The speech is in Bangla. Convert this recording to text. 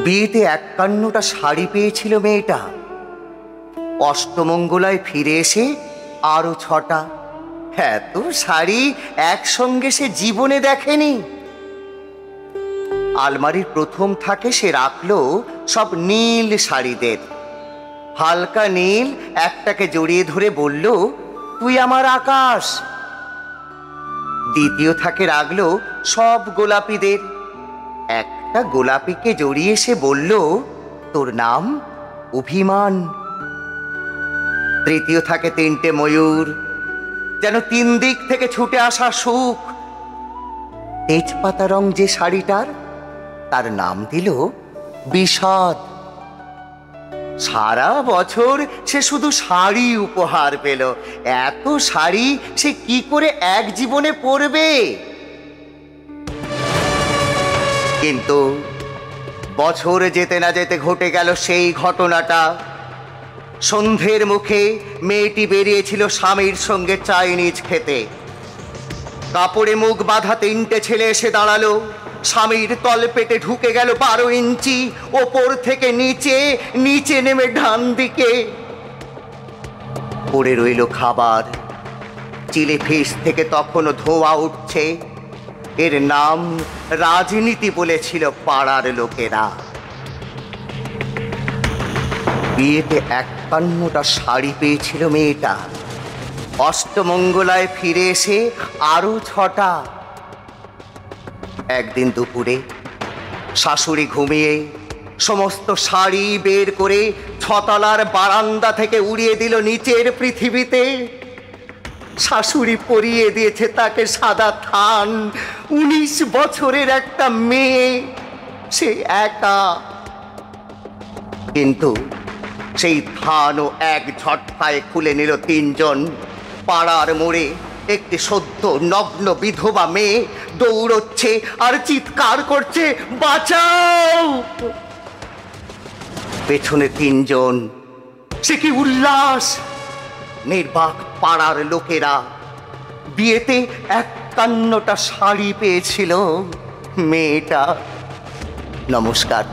বিয়েতে ৫১টা শাড়ি পেয়েছিল মেয়েটা। অষ্টমঙ্গলায় ফিরে এসে আরো ৬টা। এত শাড়ি একসঙ্গে সে জীবনে দেখেনি। আলমারির প্রথম থাকে সে রাখলো সব নীল শাড়িদের। হালকা নীল একটাকে জড়িয়ে ধরে বলল, তুই আমার আকাশ। দ্বিতীয় থাকে রাখলো সব গোলাপিদের। একটা গোলাপিকে জড়িয়ে সে বলল, তোর নাম অভিমান। তৃতীয় থাকে ৩টে ময়ূর, যেন ৩ দিক থেকে ছুটে আসা সুখ। তেজপাতা রং যে শাড়িটার, তার নাম দিল বিষাদ। সারা বছর সে শুধু শাড়ি উপহার পেল। এত শাড়ি সে কি করে এক জীবনে পরবে? কিন্তু বছর যেতে না যেতে ঘটে গেল সেই ঘটনাটা। সন্ধ্যের মুখে মেয়েটি বেরিয়েছিল স্বামীর সঙ্গে চাইনিজ খেতে। কাপড়ে মুখ বাঁধা ৩টে ছেলে এসে দাঁড়ালো। স্বামীর তলপেটে ঢুকে গেল ১২ ইঞ্চি, ওপর থেকে নিচে, নিচে নেমে ডান দিকে। পড়ে রইল খাবার। চিলি ফিশ থেকে তখনও ধোঁয়া উঠছে। এর নাম রাজনীতি বলেছিল পাড়ার লোকেরা। বিয়েতে ৫১টা শাড়ি পেয়েছিল মেয়েটা। অষ্টমঙ্গলায় ফিরে এসে আরো ৬টা। একদিন দুপুরে শাশুড়ি ঘুমিয়ে সমস্ত শাড়ি বের করে ৬তলার বারান্দা থেকে উড়িয়ে দিল নিচের পৃথিবীতে। শাশুড়ি পরিয়ে দিয়েছে তাকে সাদা থান। ১৯ বছরের একটা মেয়ে, সে একা। কিন্তু সেই থানও এক ঝটকায় খুলে নিল ৩ জন। পাড়ার মোড়ে একটি সদ্য নগ্ন বিধবা মেয়ে দৌড়চ্ছে আর চিৎকার করছে, বাঁচাও। পেছনে ৩ জন। সে কি উল্লাস! নির্বাক পাড়ার লোকেরা। বিয়েতে ৫১টা শাড়ি পেয়েছিল মেয়েটা। নমস্কার।